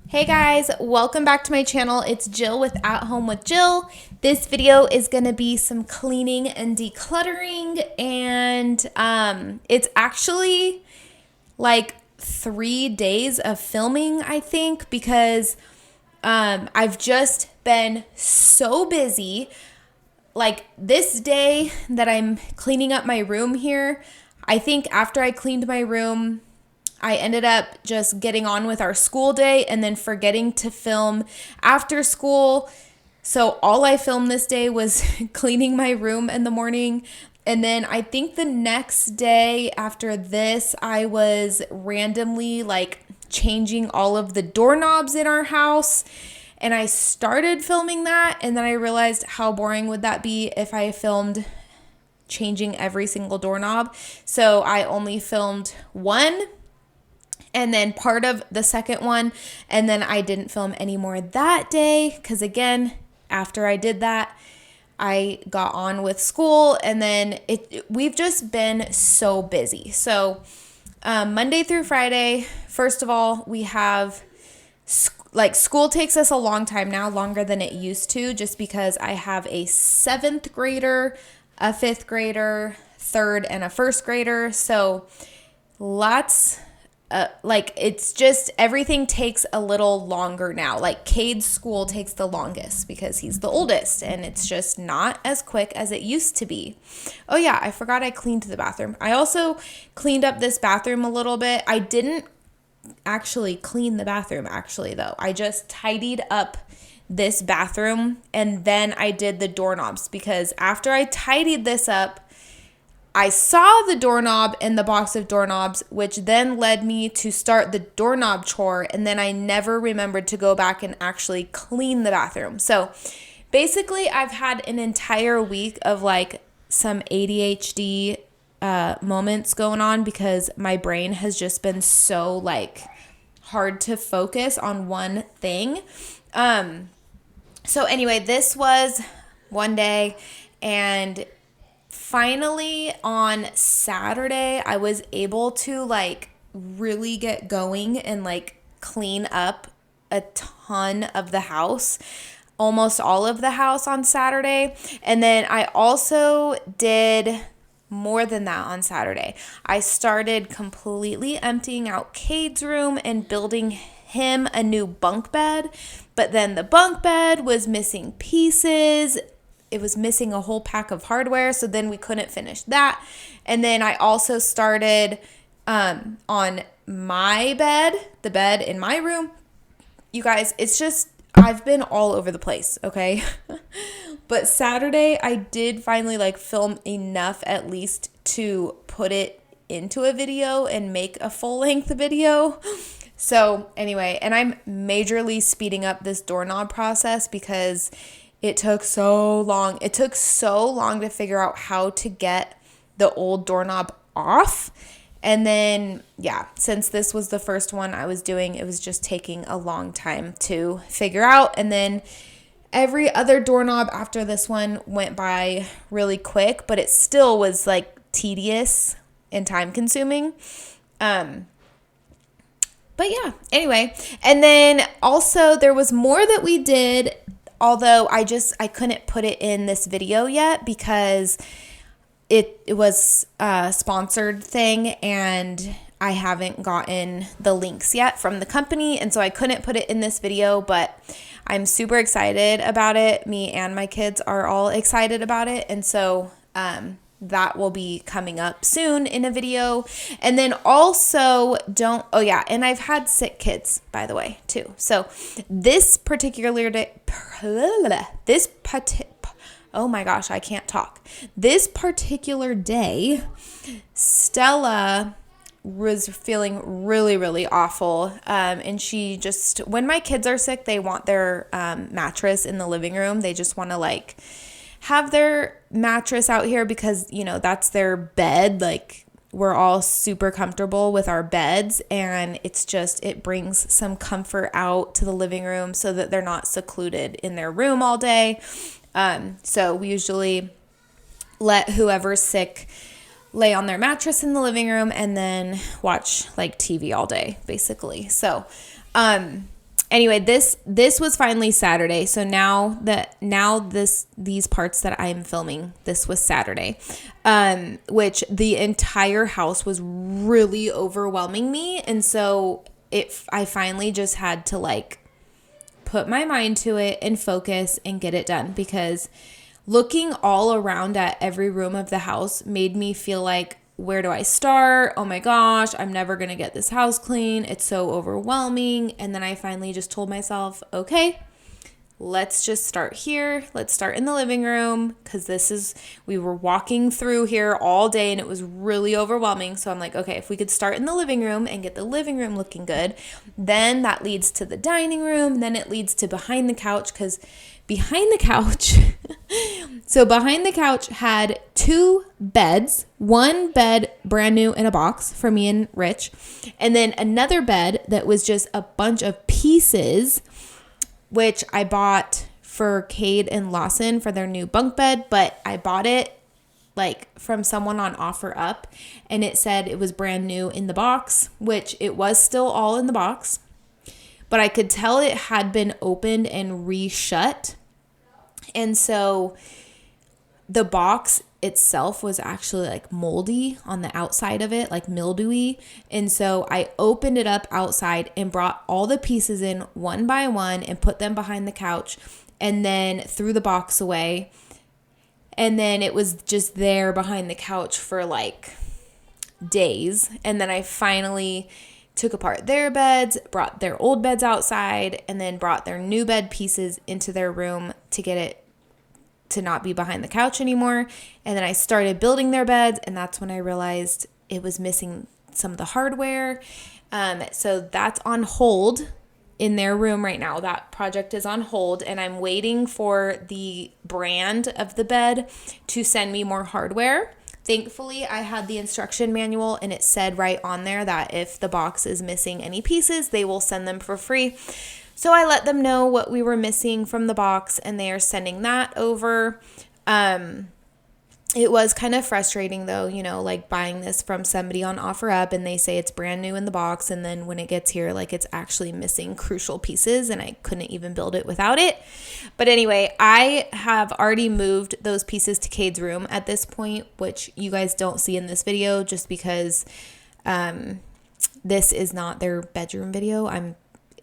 Hey guys, welcome back to my channel. It's Jill with At Home with Jill. This video is going to be some cleaning and decluttering, and it's actually like 3 days of filming, I think, because I've just been so busy. Like this day that I'm cleaning up my room here, I think after I cleaned my room, I ended up just getting on with our school day and then forgetting to film after school. So all I filmed this day was cleaning my room in the morning. And then I think the next day after this, I was randomly like changing all of the doorknobs in our house. And I started filming that. And then I realized how boring would that be if I filmed changing every single doorknob. So I only filmed one and then part of the second one, and then I didn't film anymore that day because, again, after I did that, I got on with school, and then we've just been so busy. So Monday through Friday, first of all, we have school takes us a long time now, longer than it used to, just because I have a 7th grader, a 5th grader, 3rd, and a 1st grader. So lots. It's just everything takes a little longer now. Like Cade's school takes the longest because he's the oldest, and it's just not as quick as it used to be. Oh yeah, I forgot I cleaned the bathroom. I also cleaned up this bathroom a little bit. I didn't actually clean the bathroom though. I just tidied up this bathroom, and then I did the doorknobs because after I tidied this up, I saw the doorknob in the box of doorknobs, which then led me to start the doorknob chore, and then I never remembered to go back and actually clean the bathroom. So basically, I've had an entire week of like some ADHD moments going on because my brain has just been so like hard to focus on one thing. So anyway, this was one day, and finally on Saturday, I was able to like really get going and like clean up a ton of the house, almost all of the house on Saturday. And then I also did more than that on Saturday. I started completely emptying out Cade's room and building him a new bunk bed, but then the bunk bed was missing pieces. It was missing a whole pack of hardware, so then we couldn't finish that. And then I also started on my bed, the bed in my room. You guys, it's just, I've been all over the place, okay? But Saturday, I did finally like film enough at least to put it into a video and make a full-length video. So anyway, and I'm majorly speeding up this doorknob process because it took so long. It took so long to figure out how to get the old doorknob off. And then, yeah, since this was the first one I was doing, it was just taking a long time to figure out. And then every other doorknob after this one went by really quick, but it still was like tedious and time consuming. But yeah, anyway. And then also there was more that we did, although I couldn't put it in this video yet because it was a sponsored thing and I haven't gotten the links yet from the company, and so I couldn't put it in this video, but I'm super excited about it. Me and my kids are all excited about it, and so that will be coming up soon in a video. And then also and I've had sick kids, by the way, too. So this particular day, oh my gosh, I can't talk. This particular day, Stella was feeling really, really awful. And she just, when my kids are sick, they want their mattress in the living room. They just want to like have their mattress out here because, you know, that's their bed. Like we're all super comfortable with our beds, and it's just, it brings some comfort out to the living room so that they're not secluded in their room all day. So we usually let whoever's sick lay on their mattress in the living room and then watch like TV all day, basically. So Anyway, this was finally Saturday. So these parts that I'm filming, this was Saturday, which the entire house was really overwhelming me. And so I finally just had to like put my mind to it and focus and get it done, because looking all around at every room of the house made me feel like, where do I start? Oh my gosh, I'm never going to get this house clean. It's so overwhelming. And then I finally just told myself, okay, let's just start here. Let's start in the living room, because we were walking through here all day and it was really overwhelming. So I'm like, okay, if we could start in the living room and get the living room looking good, then that leads to the dining room. Then it leads to behind the couch, because behind the couch, so behind the couch had 2 beds, one bed brand new in a box for me and Rich, and then another bed that was just a bunch of pieces, which I bought for Cade and Lawson for their new bunk bed, but I bought it like from someone on OfferUp, and it said it was brand new in the box, which it was still all in the box, but I could tell it had been opened and reshut. And so the box itself was actually like moldy on the outside of it, like mildewy. And so I opened it up outside and brought all the pieces in one by one and put them behind the couch, and then threw the box away. And then it was just there behind the couch for like days. And then I finally took apart their beds, brought their old beds outside, and then brought their new bed pieces into their room to get it to not be behind the couch anymore. And then I started building their beds, and that's when I realized it was missing some of the hardware. So that's on hold in their room right now. That project is on hold, and I'm waiting for the brand of the bed to send me more hardware. Thankfully, I had the instruction manual, and it said right on there that if the box is missing any pieces, they will send them for free. So I let them know what we were missing from the box, and they are sending that over. It was kind of frustrating though, like buying this from somebody on OfferUp, and they say it's brand new in the box, and then when it gets here, like it's actually missing crucial pieces, and I couldn't even build it without it. But anyway, I have already moved those pieces to Cade's room at this point, which you guys don't see in this video just because this is not their bedroom video.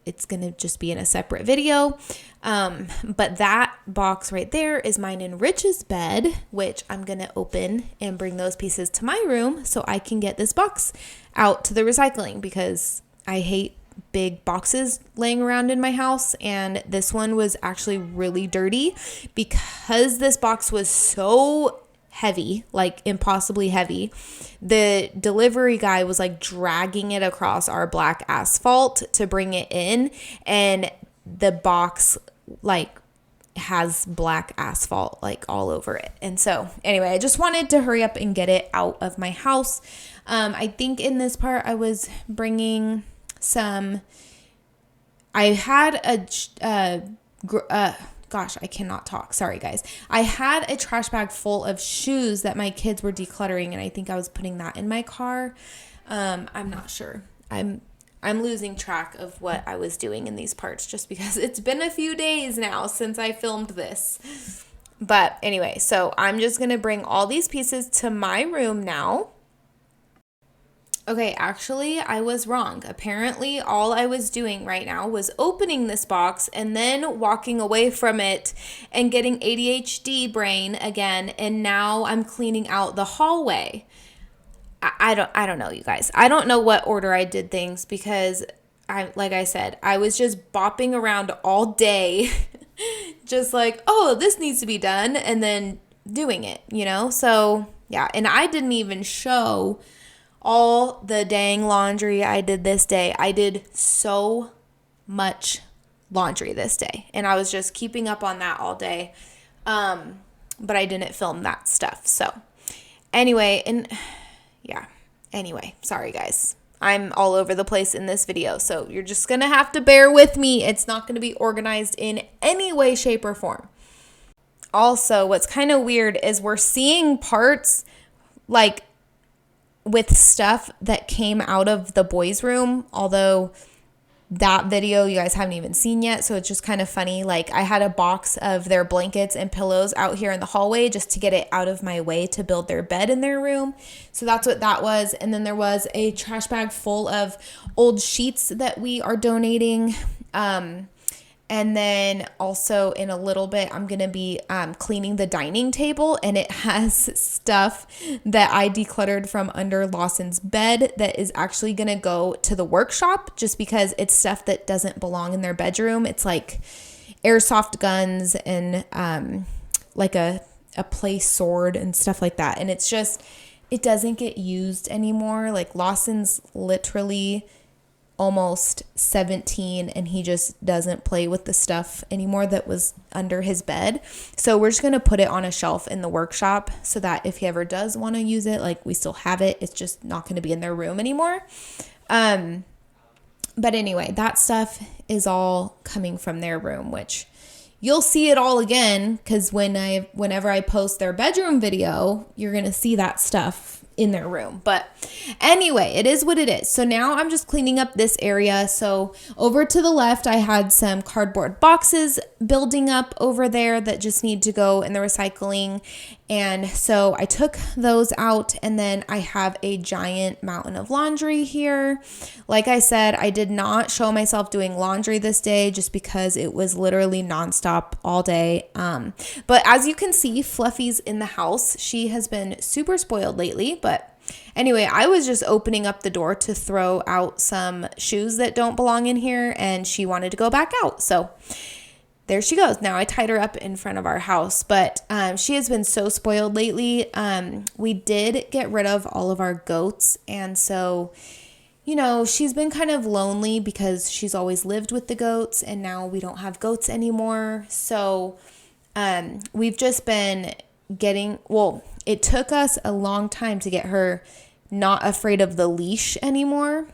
It's going to just be in a separate video. But that box right there is mine and Rich's bed, which I'm going to open and bring those pieces to my room so I can get this box out to the recycling, because I hate big boxes laying around in my house. And this one was actually really dirty because this box was so heavy, like impossibly heavy. The delivery guy was like dragging it across our black asphalt to bring it in, and the box like has black asphalt like all over it. And so anyway, I just wanted to hurry up and get it out of my house. I think in this part I was bringing some, I had gosh, I cannot talk. Sorry, guys. I had a trash bag full of shoes that my kids were decluttering, and I think I was putting that in my car. I'm not sure. I'm losing track of what I was doing in these parts just because it's been a few days now since I filmed this. But anyway, so I'm just going to bring all these pieces to my room now. Okay, actually, I was wrong. Apparently, all I was doing right now was opening this box and then walking away from it and getting ADHD brain again, and now I'm cleaning out the hallway. I don't know, you guys. I don't know what order I did things, because like I said, I was just bopping around all day, just like, oh, this needs to be done, and then doing it, So, yeah, and I didn't even show all the dang laundry I did this day. I did so much laundry this day, and I was just keeping up on that all day. But I didn't film that stuff. So anyway, sorry guys. I'm all over the place in this video, so you're just going to have to bear with me. It's not going to be organized in any way, shape, or form. Also, what's kind of weird is we're seeing parts like with stuff that came out of the boys' room, although that video you guys haven't even seen yet, so it's just kind of funny. Like, I had a box of their blankets and pillows out here in the hallway just to get it out of my way to build their bed in their room. So that's what that was. And then there was a trash bag full of old sheets that we are donating. And then also in a little bit, I'm going to be cleaning the dining table, and it has stuff that I decluttered from under Lawson's bed that is actually going to go to the workshop just because it's stuff that doesn't belong in their bedroom. It's like airsoft guns and like a play sword and stuff like that. And it's just, it doesn't get used anymore. Like, Lawson's literally almost 17 and he just doesn't play with the stuff anymore that was under his bed. So we're just going to put it on a shelf in the workshop so that if he ever does want to use it, like, we still have it. It's just not going to be in their room anymore. But anyway, that stuff is all coming from their room, which you'll see it all again, because whenever I post their bedroom video, you're going to see that stuff in their room. But anyway, it is what it is. So now I'm just cleaning up this area. So over to the left, I had some cardboard boxes building up over there that just need to go in the recycling. And so I took those out, and then I have a giant mountain of laundry here. Like I said, I did not show myself doing laundry this day just because it was literally nonstop all day. But as you can see, Fluffy's in the house. She has been super spoiled lately. But anyway, I was just opening up the door to throw out some shoes that don't belong in here, and she wanted to go back out. So there she goes. Now I tied her up in front of our house, but she has been so spoiled lately. We did get rid of all of our goats, and so, you know, she's been kind of lonely because she's always lived with the goats, and now we don't have goats anymore. So we've just been it took us a long time to get her not afraid of the leash anymore.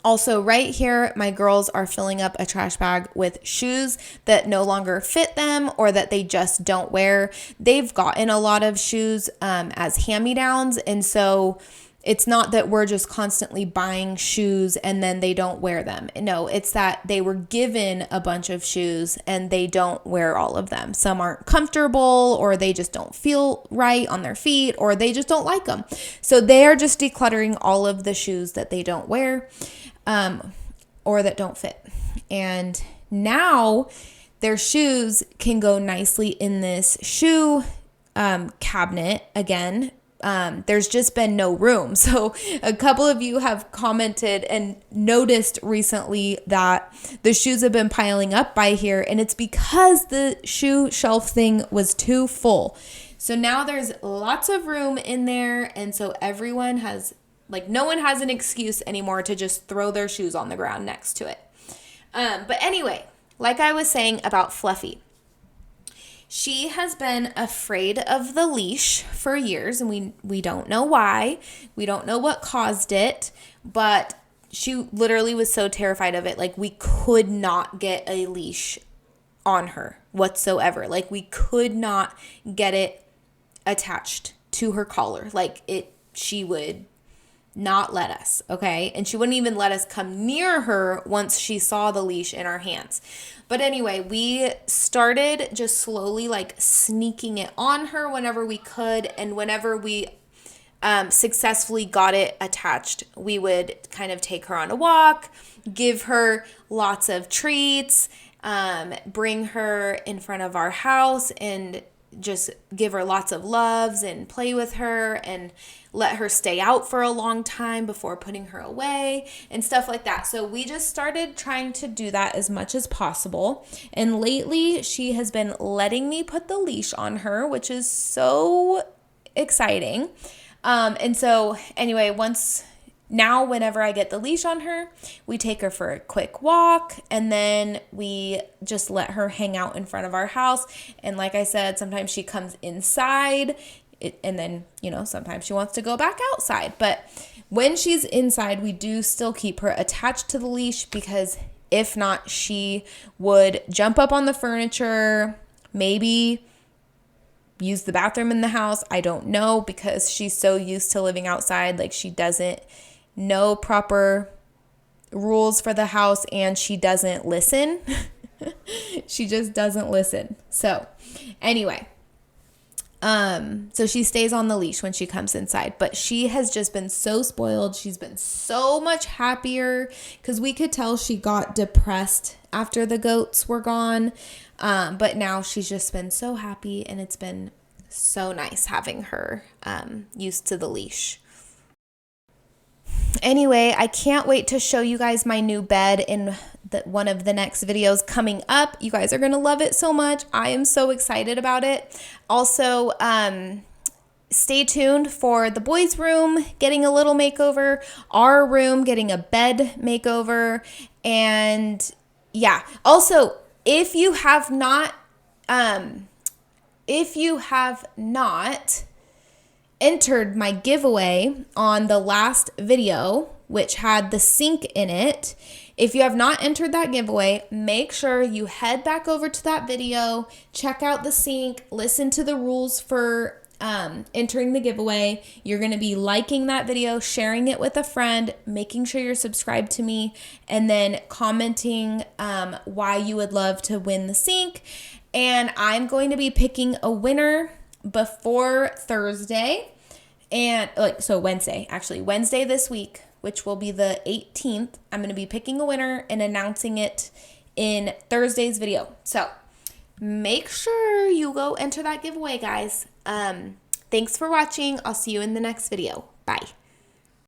Also, right here, my girls are filling up a trash bag with shoes that no longer fit them or that they just don't wear. They've gotten a lot of shoes as hand-me-downs, and so it's not that we're just constantly buying shoes and then they don't wear them. No, it's that they were given a bunch of shoes and they don't wear all of them. Some aren't comfortable, or they just don't feel right on their feet, or they just don't like them. So they are just decluttering all of the shoes that they don't wear or that don't fit. And now their shoes can go nicely in this shoe cabinet again. There's just been no room. So a couple of you have commented and noticed recently that the shoes have been piling up by here, and it's because the shoe shelf thing was too full. So now there's lots of room in there, and so everyone has, like, no one has an excuse anymore to just throw their shoes on the ground next to it. But anyway, like I was saying about Fluffy, she has been afraid of the leash for years, and we don't know why. We don't know what caused it, but she literally was so terrified of it. Like, we could not get a leash on her whatsoever. Like, we could not get it attached to her collar. Like, she would not let us, okay? And she wouldn't even let us come near her once she saw the leash in our hands. But anyway, we started just slowly, like, sneaking it on her whenever we could, and whenever we successfully got it attached, we would kind of take her on a walk, give her lots of treats, bring her in front of our house and just give her lots of loves and play with her and let her stay out for a long time before putting her away and stuff like that. So we just started trying to do that as much as possible. And lately she has been letting me put the leash on her, which is so exciting. And so anyway, whenever I get the leash on her, we take her for a quick walk, and then we just let her hang out in front of our house. And like I said, sometimes she comes inside, and then, sometimes she wants to go back outside. But when she's inside, we do still keep her attached to the leash, because if not, she would jump up on the furniture, maybe use the bathroom in the house. I don't know, because she's so used to living outside. Like, she doesn't know proper rules for the house and she doesn't listen. She just doesn't listen. So anyway, so she stays on the leash when she comes inside, but she has just been so spoiled. She's been so much happier because we could tell she got depressed after the goats were gone. But now she's just been so happy, and it's been so nice having her used to the leash. Anyway, I can't wait to show you guys my new bed in one of the next videos coming up. You guys are going to love it so much. I am so excited about it. Also, stay tuned for the boys' room getting a little makeover, our room getting a bed makeover, and yeah. Also, if you have not entered my giveaway on the last video, which had the sink in it, if you have not entered that giveaway, make sure you head back over to that video, check out the sink, listen to the rules for entering the giveaway. You're going to be liking that video, sharing it with a friend, making sure you're subscribed to me, and then commenting why you would love to win the sink. And I'm going to be picking a winner before Thursday, and Wednesday this week, which will be the 18th. I'm going to be picking a winner and announcing it in Thursday's video. So make sure you go enter that giveaway, guys. Thanks for watching. I'll see you in the next video. Bye.